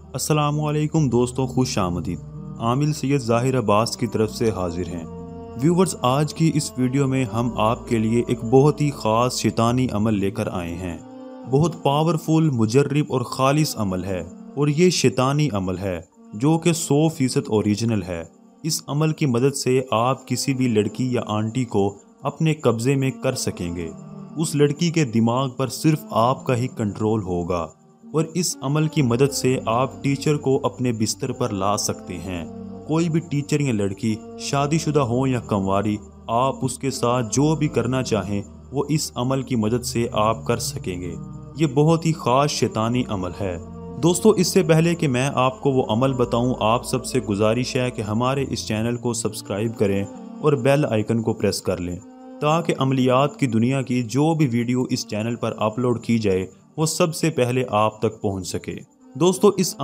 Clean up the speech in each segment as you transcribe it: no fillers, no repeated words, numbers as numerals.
अस्सलामुअलैकुम दोस्तों, खुश आमदीद। आमिल सैयद ज़ाहिर अब्बास की तरफ से हाजिर हैं। व्यूवर्स, आज की इस वीडियो में हम आपके लिए एक बहुत ही ख़ास शैतानी अमल लेकर आए हैं। बहुत पावरफुल, मुजर्रिब और खालिस अमल है और ये शैतानी अमल है जो कि 100% ओरिजिनल है। इस अमल की मदद से आप किसी भी लड़की या आंटी को अपने कब्ज़े में कर सकेंगे। उस लड़की के दिमाग पर सिर्फ आपका ही कंट्रोल होगा और इस अमल की मदद से आप टीचर को अपने बिस्तर पर ला सकते हैं। कोई भी टीचर या लड़की शादीशुदा हो या कंवारी, आप उसके साथ जो भी करना चाहें वो इस अमल की मदद से आप कर सकेंगे। ये बहुत ही ख़ास शैतानी अमल है। दोस्तों, इससे पहले कि मैं आपको वो अमल बताऊं, आप सबसे गुजारिश है कि हमारे इस चैनल को सब्सक्राइब करें और बेल आइकन को प्रेस कर लें ताकि अमलियात की दुनिया की जो भी वीडियो इस चैनल पर अपलोड की जाए वो सबसे पहले आप तक पहुंच सके। दोस्तों, इस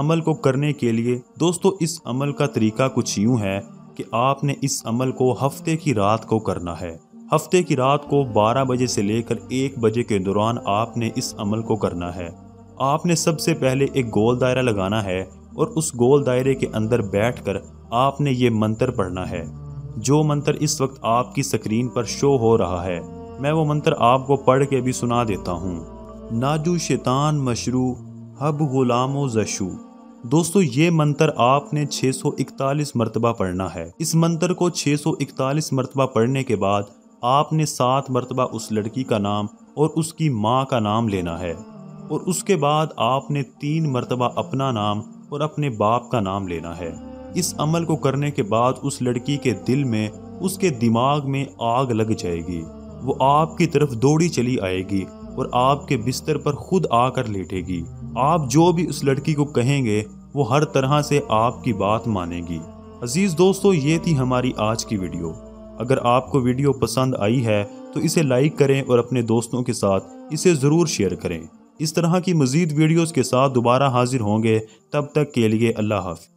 अमल का तरीका कुछ यूं है कि आपने इस अमल को हफ्ते की रात को करना है। हफ्ते की रात को 12 बजे से लेकर 1 बजे के दौरान आपने इस अमल को करना है। आपने सबसे पहले एक गोल दायरा लगाना है और उस गोल दायरे के अंदर बैठकर आपने ये मंत्र पढ़ना है। जो मंत्र इस वक्त आपकी स्क्रीन पर शो हो रहा है, मैं वो मंत्र आपको पढ़ के भी सुना देता हूँ। नाजू शैतान मशरू हब गुलामो जशू। दोस्तों, ये मंत्र आपने 641 मरतबा पढ़ना है। इस मंत्र को 641 मरतबा पढ़ने के बाद आपने 7 मरतबा उस लड़की का नाम और उसकी माँ का नाम लेना है और उसके बाद आपने 3 मरतबा अपना नाम और अपने बाप का नाम लेना है। इस अमल को करने के बाद उस लड़की के दिल में, उसके दिमाग में आग लग जाएगी। वो आपकी तरफ दौड़ी चली आएगी और आपके बिस्तर पर खुद आकर लेटेगी। आप जो भी उस लड़की को कहेंगे वो हर तरह से आपकी बात मानेगी। अजीज दोस्तों, ये थी हमारी आज की वीडियो। अगर आपको वीडियो पसंद आई है तो इसे लाइक करें और अपने दोस्तों के साथ इसे ज़रूर शेयर करें। इस तरह की मज़ीद वीडियोज़ के साथ दोबारा हाजिर होंगे। तब तक के लिए अल्लाह हाफ़िज़।